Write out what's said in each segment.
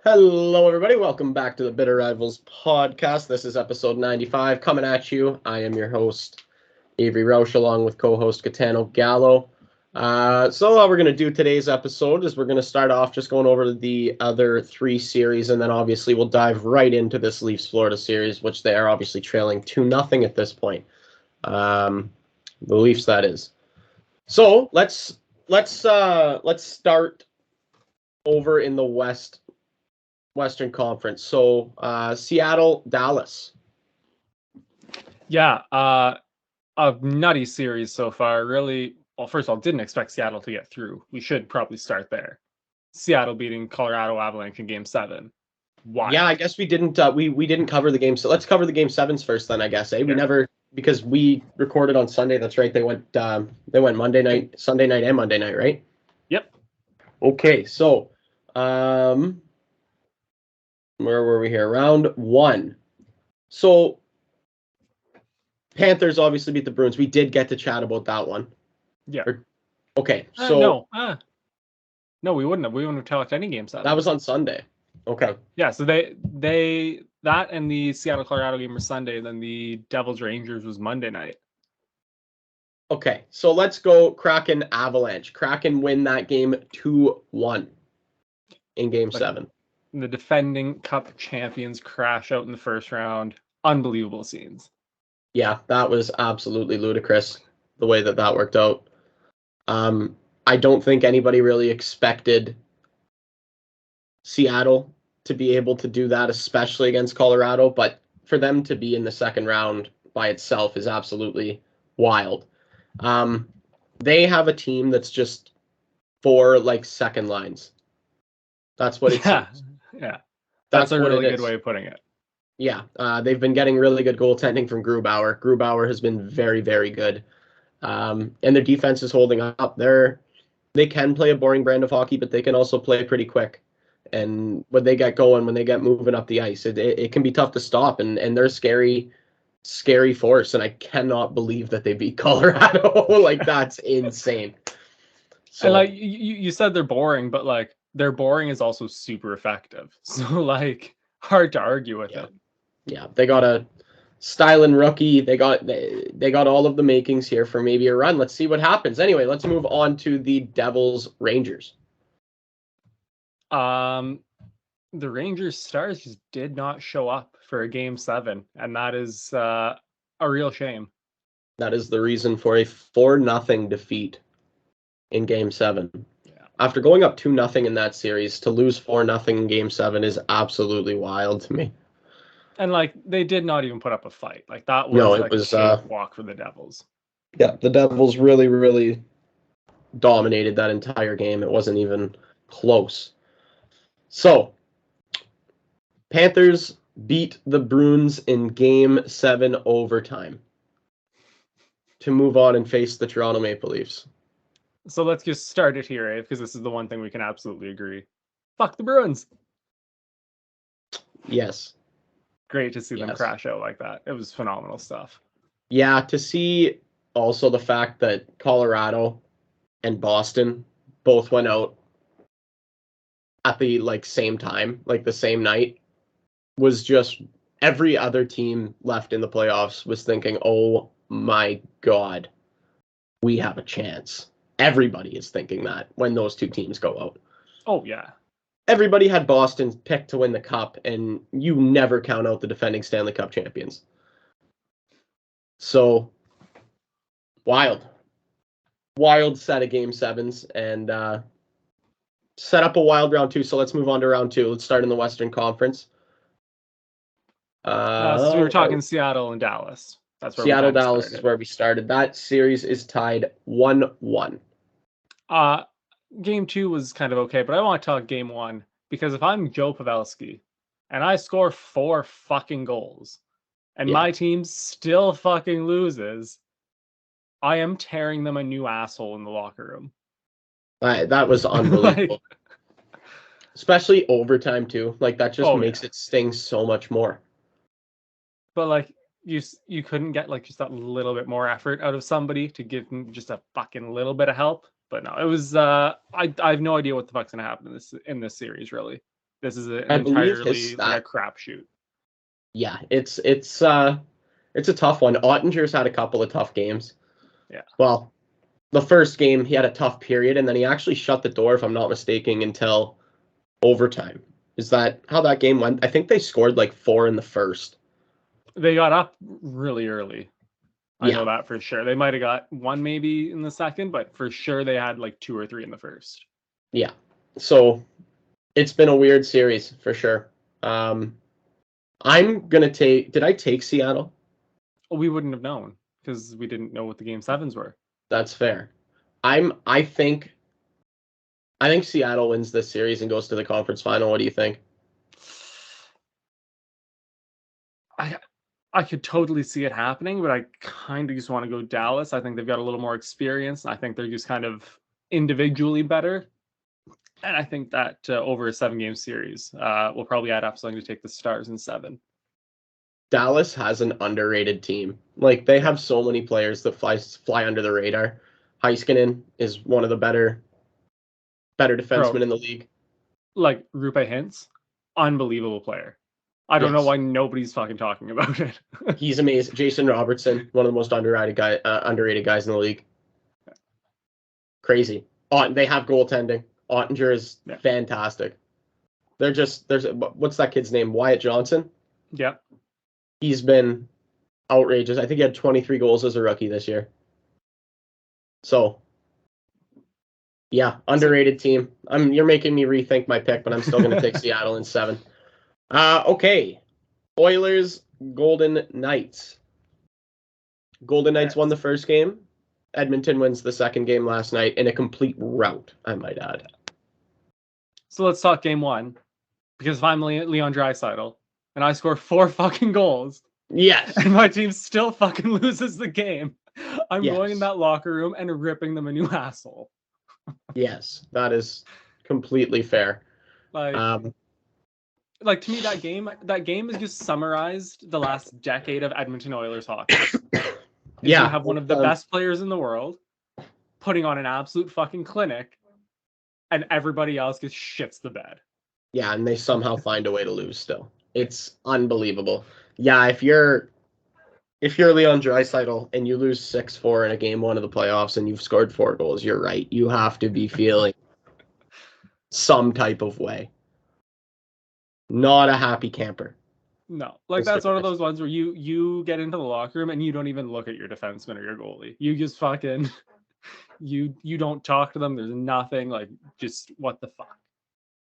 Hello, everybody. Welcome back to the Bitter Rivals podcast. This is episode 95 coming at you. I am your host, Avery Roush, along with co-host Gitano Gallo. So what we're going to do today's episode is we're going to start off just going over the other three series, and then obviously we'll dive right into this Leafs-Florida series, which they are obviously trailing 2-0 at this point. The Leafs, that is. So let's start over in the Western Conference. So Seattle, Dallas. Yeah, a nutty series so far. Really, well, first of all, didn't expect Seattle to get through. We should probably start there. Seattle beating Colorado Avalanche in Game 7. Why? Yeah, I guess we didn't we didn't cover the game. So let's cover the Game 7s first then, I guess. We never, because we recorded on Sunday. That's right. They went Monday night, Sunday night, and Monday night, right? Yep. Okay, so where were we here? Round 1. So Panthers obviously beat the Bruins. We did get to chat about that one. Yeah. Okay, so no, we wouldn't have. We wouldn't have talked any Game 7. That was on Sunday. Okay. Yeah, so they that and the Seattle Colorado game were Sunday, and then the Devils Rangers was Monday night. Okay, so let's go Kraken Avalanche. Kraken win that game 2-1 in Game 7. The defending Cup champions crash out in the first round. Unbelievable scenes. Yeah, that was absolutely ludicrous, the way that worked out. I don't think anybody really expected Seattle to be able to do that, especially against Colorado, but for them to be in the second round by itself is absolutely wild. They have a team that's just 4 second lines. That's what it seems. Yeah. That's a really good way of putting it. Yeah, they've been getting really good goaltending from Grubauer. Grubauer has been very, very good. And their defense is holding up. They can play a boring brand of hockey, but they can also play pretty quick. And when they get going, when they get moving up the ice, it can be tough to stop. And they're a scary, scary force. And I cannot believe that they beat Colorado. That's insane. So, and you said they're boring, but their boring is also super effective. So hard to argue with it. Yeah, they got a styling rookie. They got all of the makings here for maybe a run. Let's see what happens. Anyway, let's move on to the Devils Rangers. The Rangers stars just did not show up for a Game 7, and that is a real shame. That is the reason for a 4-0 defeat in Game 7. Yeah. After going up 2-0 in that series, to lose 4-0 in Game 7 is absolutely wild to me. And they did not even put up a fight. That was a walk for the Devils. Yeah, the Devils really, really dominated that entire game. It wasn't even close. So, Panthers beat the Bruins in Game 7 overtime to move on and face the Toronto Maple Leafs. So let's just start it here, because this is the one thing we can absolutely agree. Fuck the Bruins. Yes. Great to see them crash out like that. It was phenomenal stuff. Yeah, to see also the fact that Colorado and Boston both went out at the same time, the same night, was just every other team left in the playoffs was thinking, oh my God, we have a chance. Everybody is thinking that when those two teams go out. Oh, yeah. Everybody had Boston picked to win the Cup, and you never count out the defending Stanley Cup champions. So, wild set of Game 7s, and set up a wild round 2. So let's move on to round 2. Let's start in the Western Conference. So we were talking Seattle and Dallas. That's where Seattle, Dallas is where we started. That series is tied 1-1. Game 2 was kind of okay, but I want to talk Game 1, because if I'm Joe Pavelski and I score 4 fucking goals and my team still fucking loses, I am tearing them a new asshole in the locker room. That was unbelievable. Especially overtime too. That just makes it sting so much more. But you couldn't get just that little bit more effort out of somebody to give them just a fucking little bit of help. But no, it was I have no idea what the fuck's gonna happen in this series, really. This is an I believe entirely his like a stat. crapshoot. Yeah, it's a tough one. Ottinger's had a couple of tough games. Yeah. Well, the first game he had a tough period, and then he actually shut the door, if I'm not mistaken, until overtime. Is that how that game went? I think they scored like 4 in the first. They got up really early. I know Yeah. that for sure. They might have got one maybe in the second, but for sure they had like 2 or 3 in the first. Yeah. So it's been a weird series for sure. I'm gonna take. Did I take Seattle? Well, we wouldn't have known because we didn't know what the game sevens were. That's fair. I think Seattle wins this series and goes to the conference final. What do you think? I could totally see it happening, but I kind of just want to go Dallas. I think they've got a little more experience. I think they're just kind of individually better. And I think that over a 7-game series, we'll probably add up something to take the Stars in 7. Dallas has an underrated team. Like they have so many players that fly under the radar. Heiskanen is one of the better defensemen in the league. Like Rupe Hintz, unbelievable player. I don't know Yes. why nobody's fucking talking about it. He's amazing. Jason Robertson, one of the most underrated guys in the league. Crazy. They have goaltending. Ottinger is fantastic. There's what's that kid's name? Wyatt Johnson. Yeah. He's been outrageous. I think he had 23 goals as a rookie this year. So, yeah, underrated team. You're making me rethink my pick, but I'm still going to take Seattle in 7. Okay. Oilers, Golden Knights. Golden Knights won the first game. Edmonton wins the second game last night in a complete rout, I might add. So let's talk game 1. Because if I'm Leon Draisaitl and I score 4 fucking goals, yes, and my team still fucking loses the game, I'm yes. going in that locker room and ripping them a new asshole. Yes, that is completely fair. Like to me, that game has just summarized the last decade of Edmonton Oilers hockey. You have one of the best players in the world putting on an absolute fucking clinic, and everybody else just shits the bed. Yeah, and they somehow find a way to lose still. It's unbelievable. Yeah, if you're Leon Draisaitl and you lose 6-4 in a game 1 of the playoffs and you've scored 4 goals, you're right. You have to be feeling some type of way. Not a happy camper. No, like that's one of those ones where you get into the locker room and you don't even look at your defenseman or your goalie. You just fucking you don't talk to them. There's nothing, like just what the fuck.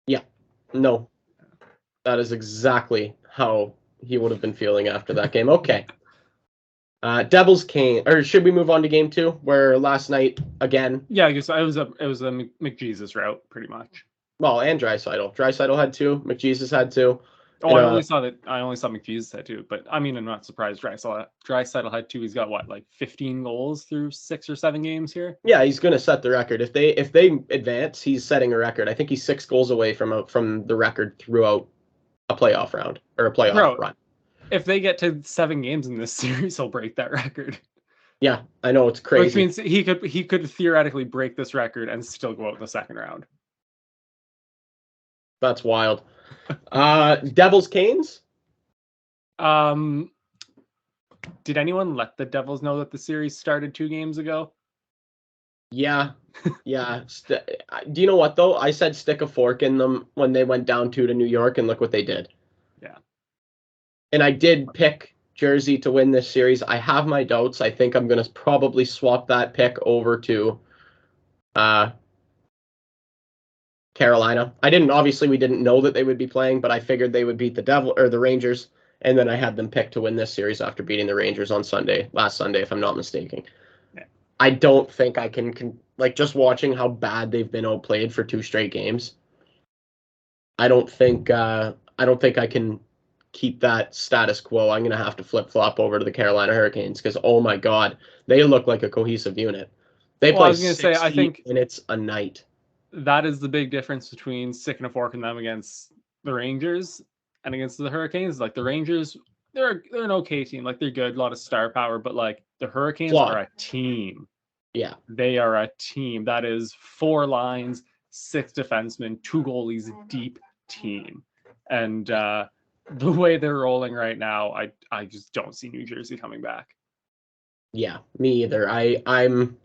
Yeah. No. That is exactly how he would have been feeling after that game. Okay. Devils Kane, or should we move on to game 2, where last night again? Yeah, I guess it was a McJesus route pretty much. Well, and Draisaitl. Draisaitl had 2. McJesus had 2. Oh, I only saw McJesus had 2, but I mean, I'm not surprised. Draisaitl had 2. He's got what, like 15 goals through 6 or 7 games here. Yeah, he's going to set the record. If they advance, he's setting a record. I think he's 6 goals away from the record throughout a playoff round or a playoff run. If they get to 7 games in this series, he'll break that record. Yeah, I know, it's crazy. Which means he could theoretically break this record and still go out in the second round. That's wild. Devils Canes? Did anyone let the Devils know that the series started 2 games ago? Yeah. Yeah. Do you know what, though? I said stick a fork in them when they went down 2 to New York, and look what they did. Yeah. And I did pick Jersey to win this series. I have my doubts. I think I'm going to probably swap that pick over to Carolina. We didn't know that they would be playing, but I figured they would beat the Rangers, and then I had them picked to win this series after beating the Rangers on last Sunday, if I'm not mistaken. Yeah. I don't think I can like, just watching how bad they've been outplayed for 2 straight games. I don't think I can keep that status quo. I'm going to have to flip-flop over to the Carolina Hurricanes because, oh my God, they look like a cohesive unit. They play 60 minutes a night. That is the big difference between sticking a fork in them against the Rangers and against the Hurricanes. Like the Rangers, they're an okay team. Like they're good, a lot of star power, but like the Hurricanes are a team. Yeah. They are a team. That is 4 lines, 6 defensemen, 2 goalies, deep team. And the way they're rolling right now, I just don't see New Jersey coming back. Yeah, me either. I'm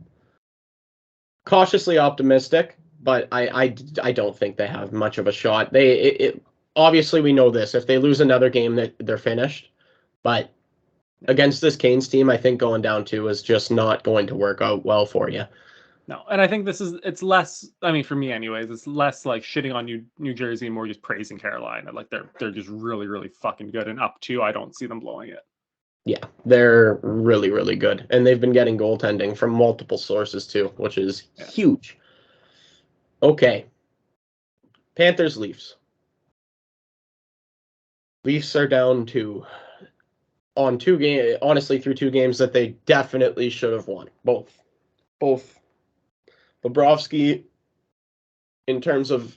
cautiously optimistic, but I don't think they have much of a shot. Obviously we know this. If they lose another game, that they're finished. But against this Canes team, I think going down 2 is just not going to work out well for you. No, and I think it's less, I mean, for me anyways, it's less like shitting on New Jersey and more just praising Carolina. Like they're just really, really fucking good, and up 2, I don't see them blowing it. Yeah, they're really, really good. And they've been getting goaltending from multiple sources too, which is huge. Okay. Panthers, Leafs. Leafs are down on 2 games, honestly, through 2 games that they definitely should have won. Both. Bobrovsky, in terms of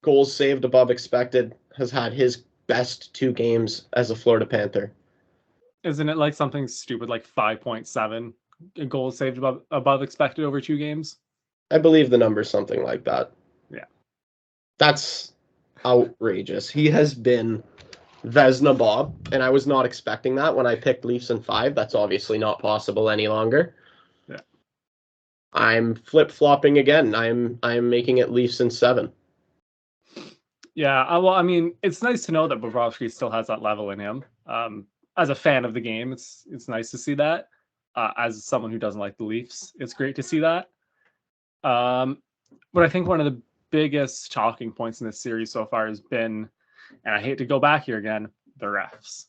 goals saved above expected, has had his best 2 games as a Florida Panther. Isn't it like something stupid like 5.7 goals saved above expected over 2 games? I believe the number's something like that. Yeah. That's outrageous. He has been Vezina Bob, and I was not expecting that when I picked Leafs in 5. That's obviously not possible any longer. Yeah. I'm flip-flopping again. I'm making it Leafs in 7. Yeah, well, I mean, it's nice to know that Bobrovsky still has that level in him. As a fan of the game, it's nice to see that. As someone who doesn't like the Leafs, it's great to see that. But I think one of the biggest talking points in this series so far has been, and I hate to go back here again, the refs.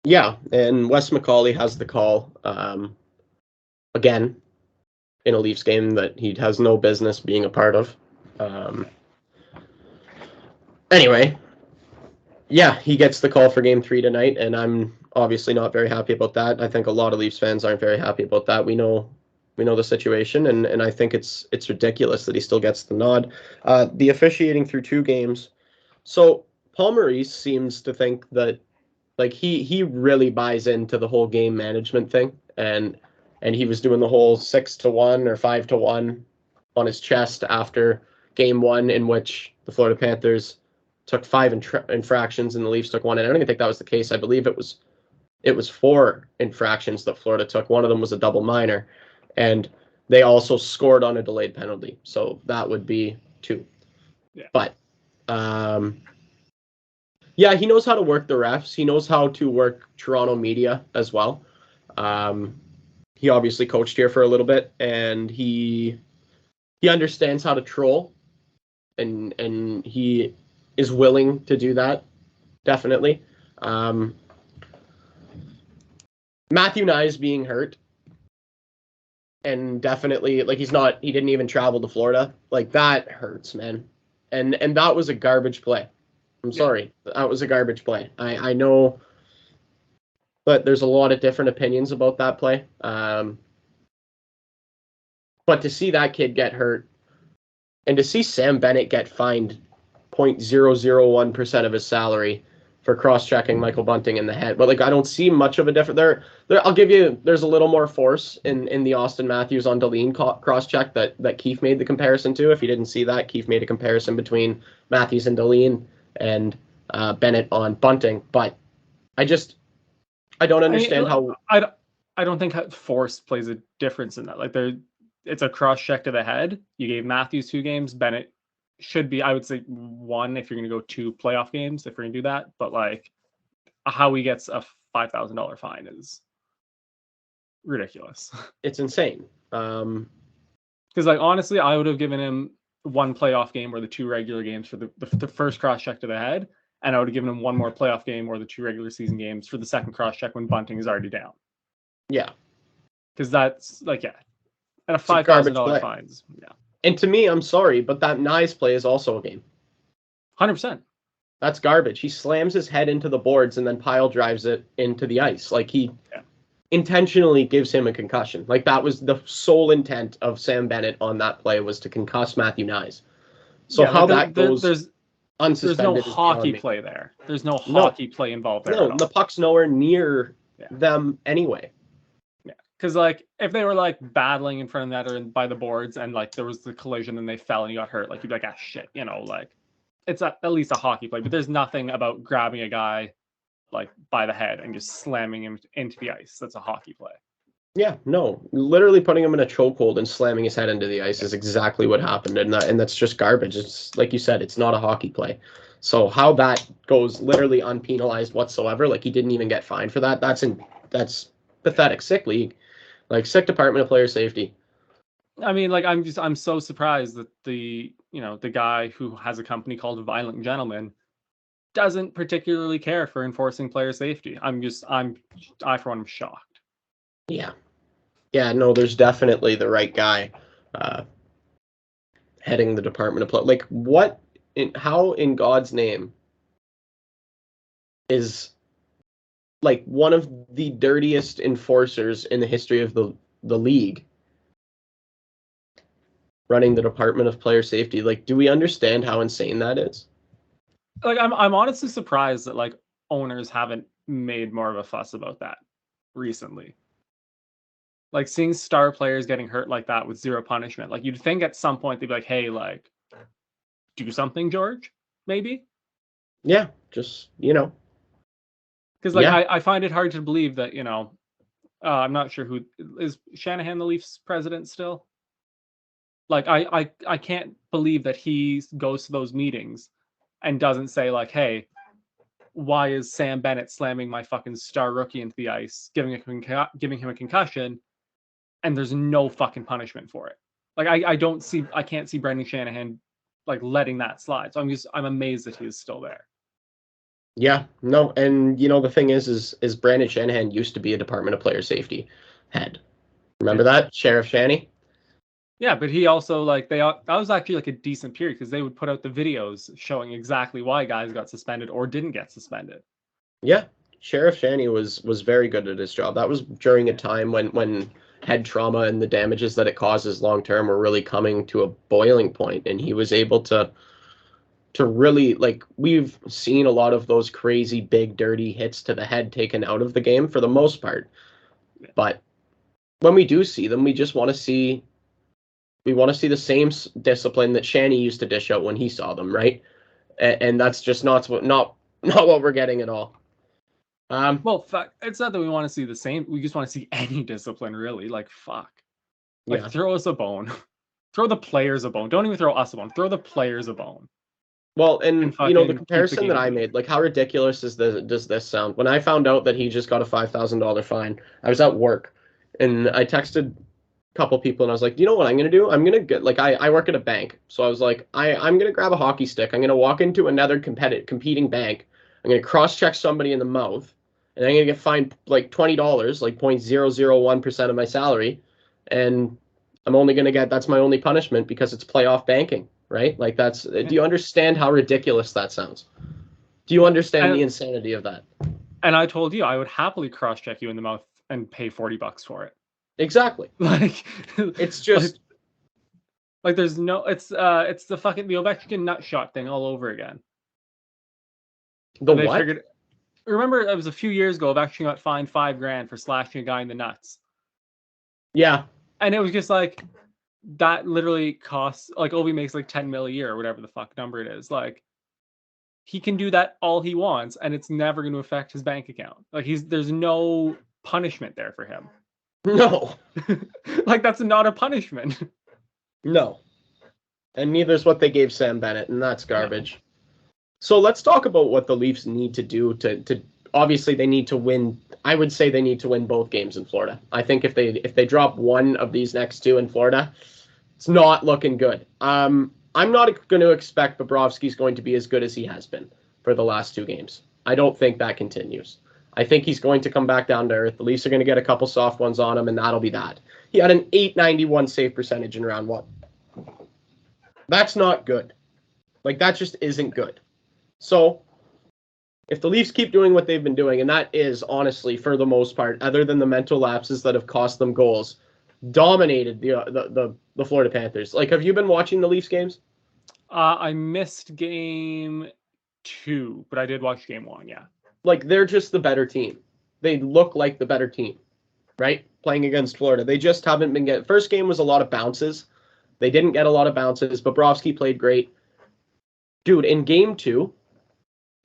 Yeah, and Wes McCauley has the call again in a Leafs game that he has no business being a part of. Anyway, yeah, he gets the call for Game 3 tonight, and I'm obviously not very happy about that. I think a lot of Leafs fans aren't very happy about that. We know the situation, and I think it's ridiculous that he still gets the nod. The officiating through 2 games. So Paul Maurice seems to think that, like, he really buys into the whole game management thing, and he was doing the whole 6-1 or 5-1 on his chest after Game 1, in which the Florida Panthers took 5 infractions and the Leafs took 1. And I don't even think that was the case. I believe it was 4 infractions that Florida took. One of them was a double minor, and they also scored on a delayed penalty. So that would be 2. Yeah. But yeah, he knows how to work the refs. He knows how to work Toronto media as well. He obviously coached here for a little bit, and he understands how to troll, and he is willing to do that, definitely. Matthew Knies being hurt, and definitely, like, he didn't even travel to Florida. Like, that hurts, man. And that was a garbage play. I'm sorry. That was a garbage play. I know, but there's a lot of different opinions about that play. But to see that kid get hurt, and to see Sam Bennett get fined 0.001% of his salary for cross-checking Michael Bunting in the head. But, like, I don't see much of a difference there. I'll give you, there's a little more force in the Austin Matthews on Dahlin cross-check that Keefe made the comparison to. If you didn't see that, Keefe made a comparison between Matthews and Dahlin and Bennett on Bunting. But I don't understand how... I don't think force plays a difference in that. Like, it's a cross-check to the head. You gave Matthews 2 games. Bennett should be, I would say, 1 if you're going to go 2 playoff games, if you're going to do that. But, like, how he gets a $5,000 fine is ridiculous. It's insane. Because, like, honestly, I would have given him 1 playoff game or the 2 regular games for the first cross-check to the head, and I would have given him 1 more playoff game or the 2 regular season games for the second cross-check when Bunting is already down. Yeah. Because that's, like, yeah. And a $5,000 fines. Yeah. And to me, I'm sorry, but that Knies play is also a game. 100%. That's garbage. He slams his head into the boards and then pile drives it into the ice. Like, he intentionally gives him a concussion. Like, that was the sole intent of Sam Bennett on that play, was to concuss Matthew Knies. So how that goes unsuspended, there's no hockey play there. There's no hockey play involved there. No, the puck's nowhere near them anyway. Yeah, because, like, if they were, like, battling in front of that or by the boards and, like, there was the collision and they fell and he got hurt, like, you'd be like, ah, shit, you know, like, it's at least a hockey play, but there's nothing about grabbing a guy like by the head and just slamming him into the ice. That's a hockey play. Yeah, no, literally putting him in a chokehold and slamming his head into the ice is exactly what happened, and that's just garbage. It's like you said, it's not a hockey play. So how that goes literally unpenalized whatsoever, like he didn't even get fined for that. That's pathetic. Sick league, like sick Department of Player Safety. I mean, like I'm so surprised that the guy who has a company called Violent Gentleman doesn't particularly care for enforcing player safety. I for one am shocked. Yeah. Yeah, no, there's definitely the right guy heading the Department of Play. Like, how in God's name is like one of the dirtiest enforcers in the history of the league running the Department of Player Safety? Like, do we understand how insane that is? Like, I'm honestly surprised that like owners haven't made more of a fuss about that recently. Like seeing star players getting hurt like that with zero punishment. Like you'd think at some point they'd be like, hey, like, do something, George, maybe. Yeah, just Because like yeah. I find it hard to believe that I'm not sure who is Shanahan the Leafs president still. Like I can't believe that he goes to those meetings and doesn't say like, hey, why is Sam Bennett slamming my fucking star rookie into the ice, giving him a concussion, and there's no fucking punishment for it. Like I can't see Brendan Shanahan like letting that slide. So I'm amazed that he is still there. Yeah, no, and the thing is Brandon Shanahan used to be a Department of Player Safety head. Remember that? Sheriff Shanny? Yeah, but he also that was actually like a decent period because they would put out the videos showing exactly why guys got suspended or didn't get suspended. Yeah, Sheriff Shanny was very good at his job. That was during a time when head trauma and the damages that it causes long term were really coming to a boiling point, and he was able to really, like, we've seen a lot of those crazy big dirty hits to the head taken out of the game for the most part. But when we do see them, we want to see the same discipline that Shanny used to dish out when he saw them, right? And that's just not what we're getting at all. Well, it's not that we want to see the same. We just want to see any discipline, really. Like, fuck. Like, Yeah. throw us a bone. Throw the players a bone. Don't even throw us a bone. Throw the players a bone. Well, and the comparison that I moving. made, like, how ridiculous does this sound? When I found out that he just got a $5,000 fine, I was at work, and I texted a couple people, and I was like, you know what I'm gonna do? I'm gonna get, like, I work at a bank, so I was like, I'm gonna grab a hockey stick. I'm gonna walk into another competing bank. I'm gonna cross-check somebody in the mouth, and I'm gonna get fined like $20, like 0.001% of my salary, and I'm only gonna get that's my only punishment because it's playoff banking. Right? Like do you understand how ridiculous that sounds? Do you understand the insanity of that? And I told you I would happily cross-check you in the mouth and pay $40 for it. Exactly. Like it's just like there's no it's the Ovechkin nut shot thing all over again. The what? Remember it was a few years ago Ovechkin got fined $5,000 for slashing a guy in the nuts. Yeah. And it was just like that literally costs, like, Ovi makes like 10 mil a year or whatever the fuck number it is. Like, he can do that all he wants and it's never going to affect his bank account. Like, there's no punishment there for him. No. Like, that's not a punishment. No. And neither is what they gave Sam Bennett, and that's garbage. No. So let's talk about what the Leafs need to do to obviously they need to win. I would say they need to win both games in Florida. I think if they drop one of these next two in Florida, it's not looking good. I'm not going to expect Bobrovsky's going to be as good as he has been for the last two games. I don't think that continues. I think he's going to come back down to earth. The Leafs are going to get a couple soft ones on him, and that'll be that. He had an .891 save percentage in round one. That's not good. Like, that just isn't good. So if the Leafs keep doing what they've been doing, and that is, honestly, for the most part, other than the mental lapses that have cost them goals, dominated the Florida Panthers. Like, have you been watching the Leafs games? I missed game 2, but I did watch game 1, yeah. Like, they're just the better team. They look like the better team, right? Playing against Florida. They just haven't been getting... First game was a lot of bounces. They didn't get a lot of bounces. Bobrovsky played great. Dude, in game 2,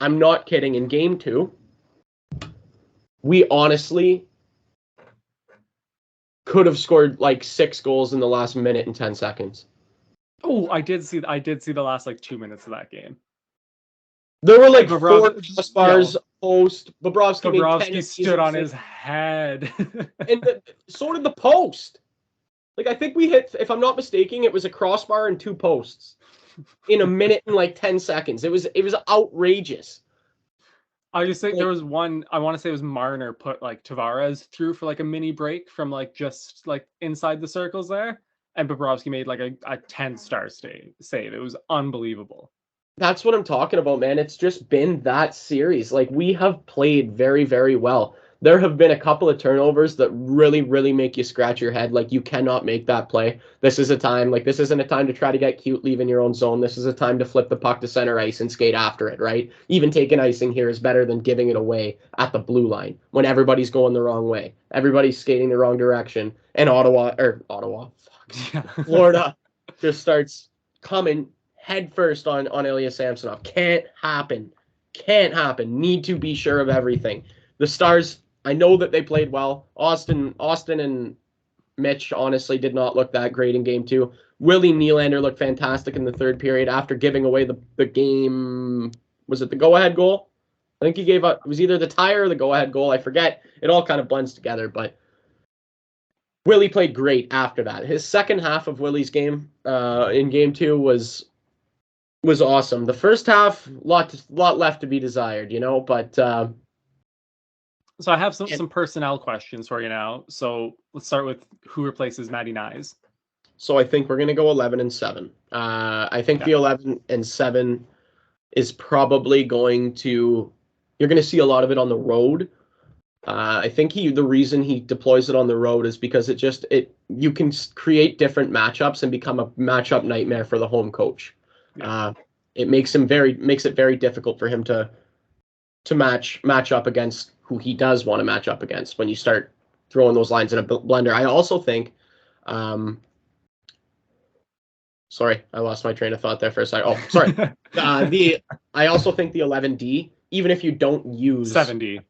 I'm not kidding. In game 2, we honestly could have scored like 6 goals in the last minute and 10 seconds. Oh, I did see the last like 2 minutes of that game. There were like 4 crossbars post. Bobrovsky made 10 stood on his head. And so did the post. Like, I think we hit, if I'm not mistaken, it was a crossbar and 2 posts in a minute and like 10 seconds. It was outrageous. I just think there was one, I want to say it was Marner put like Tavares through for like a mini break from like just like inside the circles there. And Bobrovsky made like a 10-star save. It was unbelievable. That's what I'm talking about, man. It's just been that series. Like, we have played very, very well. There have been a couple of turnovers that really, really make you scratch your head. Like, you cannot make that play. This isn't a time to try to get cute leaving your own zone. This is a time to flip the puck to center ice and skate after it, right? Even taking icing here is better than giving it away at the blue line when everybody's going the wrong way. Everybody's skating the wrong direction. And Florida just starts coming head first on Ilya Samsonov. Can't happen. Need to be sure of everything. The Stars, I know that they played well. Austin and Mitch honestly did not look that great in game 2. Willie Nylander looked fantastic in the third period after giving away the game. Was it the go-ahead goal? I think he gave up. It was either the tie or the go-ahead goal. I forget. It all kind of blends together, but Willie played great after that. His second half of Willie's game in game 2 was awesome. The first half, lot left to be desired, but so I have some personnel questions for you now. So let's start with who replaces Matty Knies. So I think we're going to go 11-7. I think the 11-7 is probably going to, you're going to see a lot of it on the road. I think the reason he deploys it on the road is because you can create different matchups and become a matchup nightmare for the home coach. Yeah. It makes it very difficult for him to match up against who he does want to match up against when you start throwing those lines in a blender. I also think, sorry, I lost my train of thought there for a second. Oh, sorry. I also think the 11D, even if you don't use 7D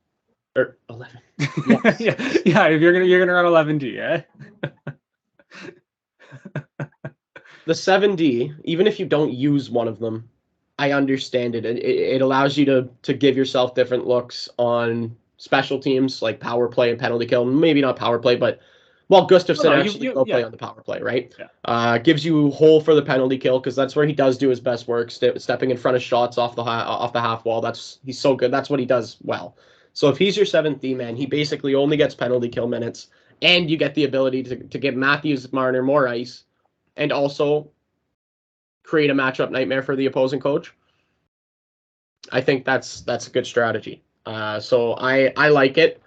or 11, yes. yeah, if you're gonna run 11D, eh? The 7D, even if you don't use one of them, I understand it. It allows you to give yourself different looks on special teams like power play and penalty kill. Maybe not power play, but Gustafsson will play on the power play, right? Yeah. Gives you hole for the penalty kill because that's where he does do his best work, stepping in front of shots off the half wall. He's so good. That's what he does well. So if he's your 7th D man, he basically only gets penalty kill minutes, and you get the ability to give Matthews Marner more ice, and also create a matchup nightmare for the opposing coach. I think that's a good strategy. So I like it.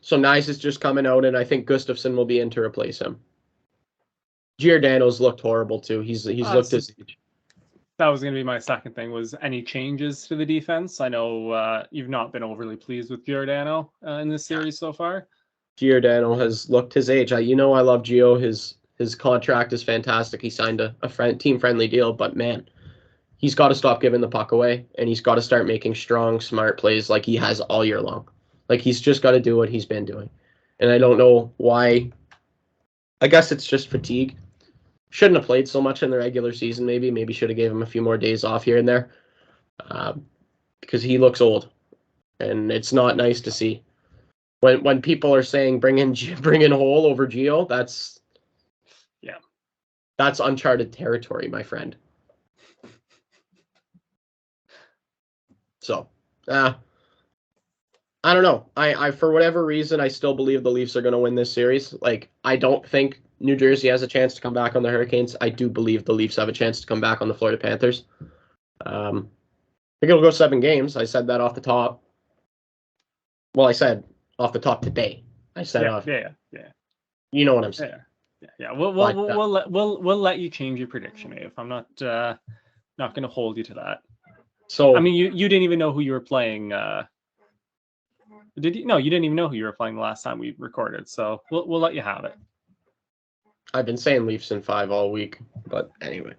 So Knies is just coming out, and I think Gustafsson will be in to replace him. Giordano's looked horrible too. He's looked his age. That was going to be my second thing, was any changes to the defense. I know you've not been overly pleased with Giordano in this series so far. Giordano has looked his age. I love Gio. His contract is fantastic. He signed a team-friendly deal, but man, he's got to stop giving the puck away, and he's got to start making strong, smart plays like he has all year long. Like, he's just got to do what he's been doing. And I don't know why. I guess it's just fatigue. Shouldn't have played so much in the regular season, maybe. Maybe should have gave him a few more days off here and there. Because he looks old. And it's not nice to see. When people are saying bring in Hole over Gio, that's uncharted territory, my friend. So, I don't know. I for whatever reason, I still believe the Leafs are going to win this series. Like, I don't think New Jersey has a chance to come back on the Hurricanes. I do believe the Leafs have a chance to come back on the Florida Panthers. I think it'll go 7 games. I said that off the top. Well, I said off the top today. I said yeah. You know what I'm saying. Yeah. We'll let you change your prediction, Ave. I'm not going to hold you to that. So I mean, you didn't even know who you were playing. Did you? No, you didn't even know who you were playing the last time we recorded. So we'll let you have it. I've been saying Leafs in 5 all week, but anyway.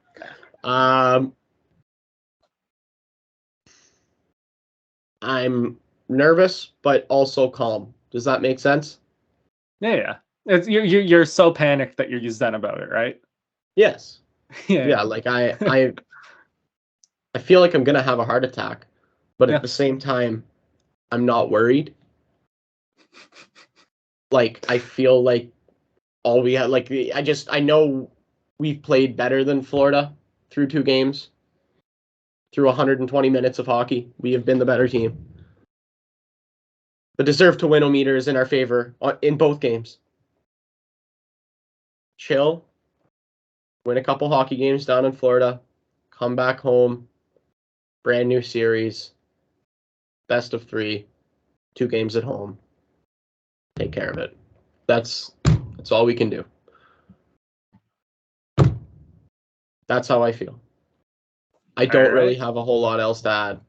I'm nervous, but also calm. Does that make sense? Yeah. You're so panicked that you're just zen about it, right? Yes. Yeah. Yeah, like I feel like I'm gonna have a heart attack, but at Yeah. the same time, I'm not worried. Like I feel like all we had, like I know we've played better than Florida through 2 games, through 120 minutes of hockey. We have been the better team. The deserve to win meter is in our favor in both games. Chill, win a couple hockey games down in Florida, come back home, brand new series, best of 3, 2 games at home. Take care of it. That's all we can do. That's how I feel. I don't really have a whole lot else to add.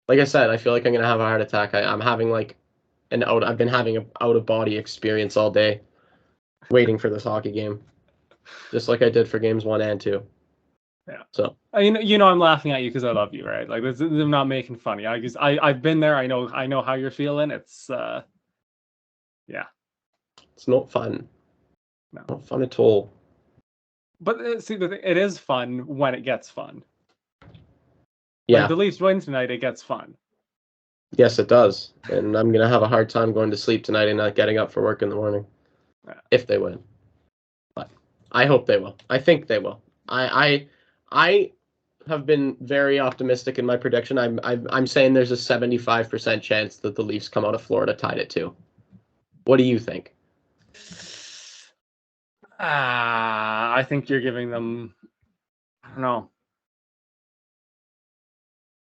Like I said, I feel like I'm gonna have a heart attack. I'm having like I've been having an out of body experience all day, waiting for this hockey game, just like I did for games 1 and 2. Yeah. So I'm laughing at you because I love you, right? Like I'm not making fun of you. I've been there. I know how you're feeling. It's yeah. It's not fun. No. Not fun at all. But see, it is fun when it gets fun. Yeah. When the Leafs win tonight, it gets fun. Yes, it does. And I'm gonna have a hard time going to sleep tonight and not getting up for work in the morning. Yeah. If they win. But I hope they will. I think they will. I have been very optimistic in my prediction. I'm saying there's a 75% chance that the Leafs come out of Florida tied at 2. What do you think? I think you're giving them. I don't know.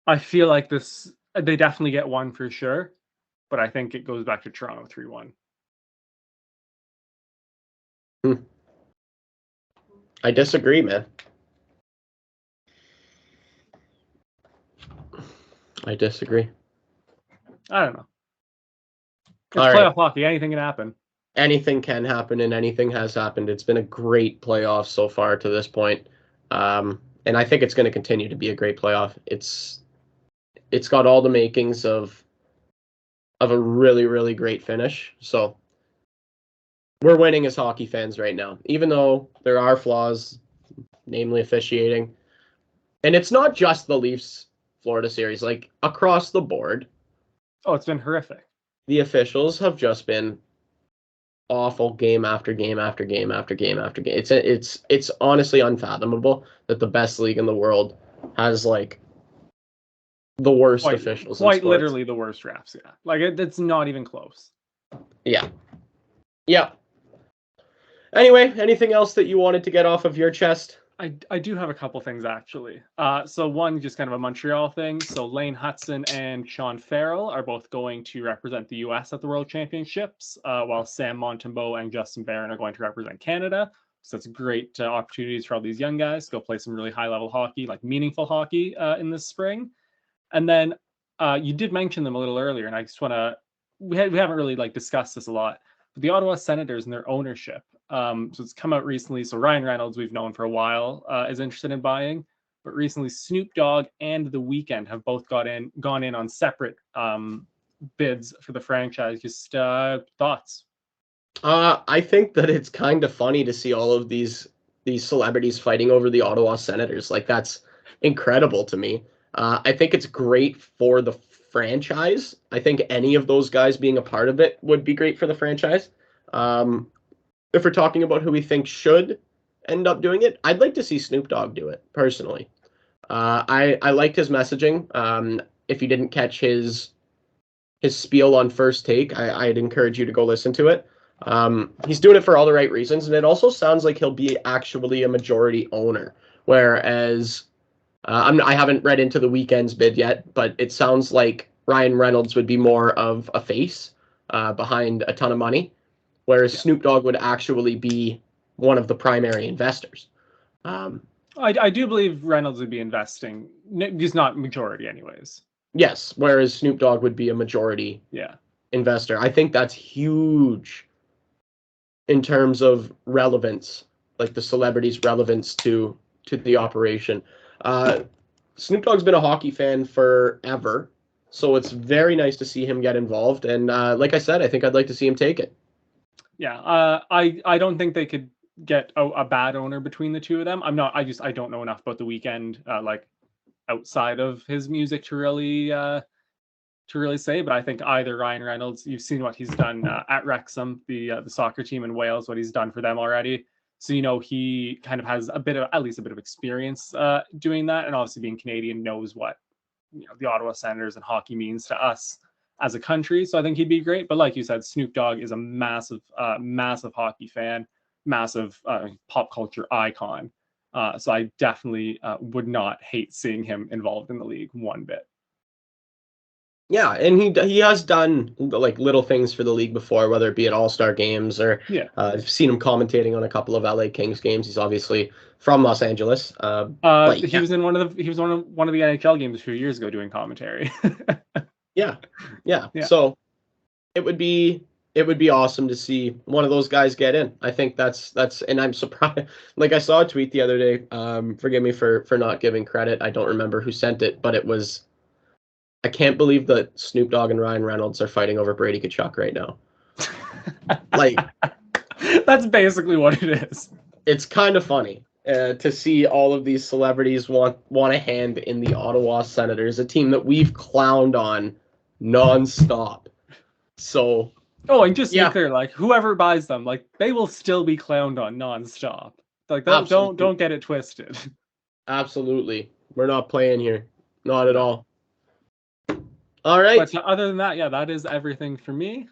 I feel like they definitely get one for sure, but I think it goes back to Toronto 3-1. I disagree, man. I disagree. I don't know. It's All playoff right. hockey. Anything can happen. Anything can happen, and anything has happened. It's been a great playoff so far to this point, and I think it's going to continue to be a great playoff. It's got all the makings of a really, really great finish. So we're winning as hockey fans right now, even though there are flaws, namely officiating. And it's not just the Leafs Florida series, like across the board. Oh, it's been horrific. The officials have just been awful game after game after game after game after game. It's honestly unfathomable that the best league in the world has like the worst officials in Quite sports. literally the worst refs, yeah. Like it's not even close. Yeah. Yeah. Anyway, anything else that you wanted to get off of your chest? I do have a couple things actually. So one, just kind of a Montreal thing. So Lane Hudson and Sean Farrell are both going to represent the U.S. at the World Championships, while Sam Montembeault and Justin Barron are going to represent Canada. So it's great opportunities for all these young guys to go play some really high-level hockey, like meaningful hockey, in this spring. And then you did mention them a little earlier, and I just want to we haven't really like discussed this a lot. But the Ottawa Senators and their ownership. So it's come out recently. So Ryan Reynolds, we've known for a while, is interested in buying. But recently, Snoop Dogg and The Weeknd have both gone in on separate bids for the franchise. Just thoughts? I think that it's kind of funny to see all of these celebrities fighting over the Ottawa Senators. Like that's incredible to me. I think it's great for the franchise. I think any of those guys being a part of it would be great for the franchise. If we're talking about who we think should end up doing it, I'd like to see Snoop Dogg do it personally. I liked his messaging. If you didn't catch his spiel on First Take, I'd encourage you to go listen to it. He's doing it for all the right reasons, and it also sounds like he'll be actually a majority owner. Whereas I haven't read into the Weeknd's bid yet, but it sounds like Ryan Reynolds would be more of a face behind a ton of money, whereas Snoop Dogg would actually be one of the primary investors. I do believe Reynolds would be investing. He's not majority, anyways. Yes, whereas Snoop Dogg would be a majority investor. I think that's huge in terms of relevance, like the celebrity's relevance to the operation. Snoop Dogg's been a hockey fan forever, so it's very nice to see him get involved. And like I said, I think I'd like to see him take it. Yeah, I don't think they could get a bad owner between the two of them. I don't know enough about the Weeknd, like outside of his music to really say. But I think either Ryan Reynolds, you've seen what he's done at Wrexham, the soccer team in Wales, what he's done for them already. So he kind of has at least a bit of experience doing that, and obviously being Canadian knows what the Ottawa Senators and hockey means to us as a country. So I think he'd be great. But like you said, Snoop Dogg is a massive hockey fan, massive pop culture icon. So I definitely would not hate seeing him involved in the league one bit. Yeah, and he has done like little things for the league before, whether it be at All-Star games or I've seen him commentating on a couple of LA Kings games. He's obviously from Los Angeles. He was in one of the NHL games a few years ago doing commentary. Yeah. So it would be awesome to see one of those guys get in. I think that's and I'm surprised. Like I saw a tweet the other day. Forgive me for not giving credit. I don't remember who sent it, but it was, I can't believe that Snoop Dogg and Ryan Reynolds are fighting over Brady Tkachuk right now. Like, that's basically what it is. It's kind of funny to see all of these celebrities want a hand in the Ottawa Senators, a team that we've clowned on nonstop. So, and just to be clear, like whoever buys them, like they will still be clowned on nonstop. Like don't get it twisted. Absolutely, we're not playing here, not at all. All right. But other than that, that is everything for me.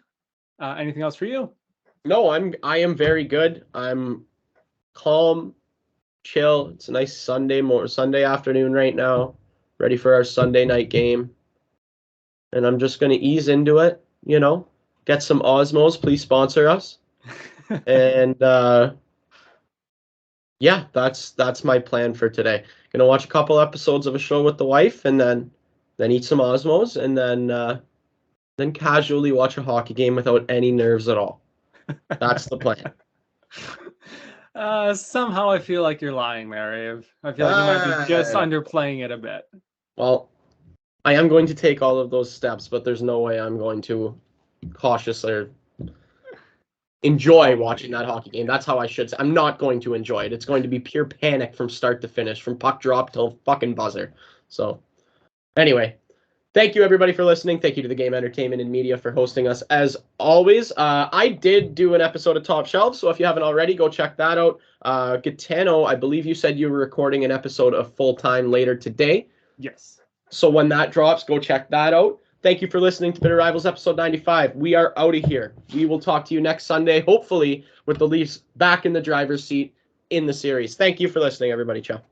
Anything else for you? No, I am very good. I'm calm, chill. It's a nice Sunday afternoon right now, ready for our Sunday night game. And I'm just going to ease into it, get some Osmos, please sponsor us. And that's my plan for today. Going to watch a couple episodes of a show with the wife, and then eat some Osmos, and then casually watch a hockey game without any nerves at all. That's the plan. Somehow I feel like you're lying there, Ave. I feel like you might be just underplaying it a bit. Well, I am going to take all of those steps, but there's no way I'm going to cautiously enjoy watching that hockey game. That's how I should say. I'm not going to enjoy it. It's going to be pure panic from start to finish, from puck drop till fucking buzzer. So, anyway, thank you everybody for listening. Thank you to the Game Entertainment and Media for hosting us as always. I did do an episode of Top Shelf, so if you haven't already, go check that out. Gitano, I believe you said you were recording an episode of Full Time later today. Yes. So when that drops, go check that out. Thank you for listening to Bitter Rivals episode 95. We are out of here. We will talk to you next Sunday, hopefully with the Leafs back in the driver's seat in the series. Thank you for listening, everybody. Ciao.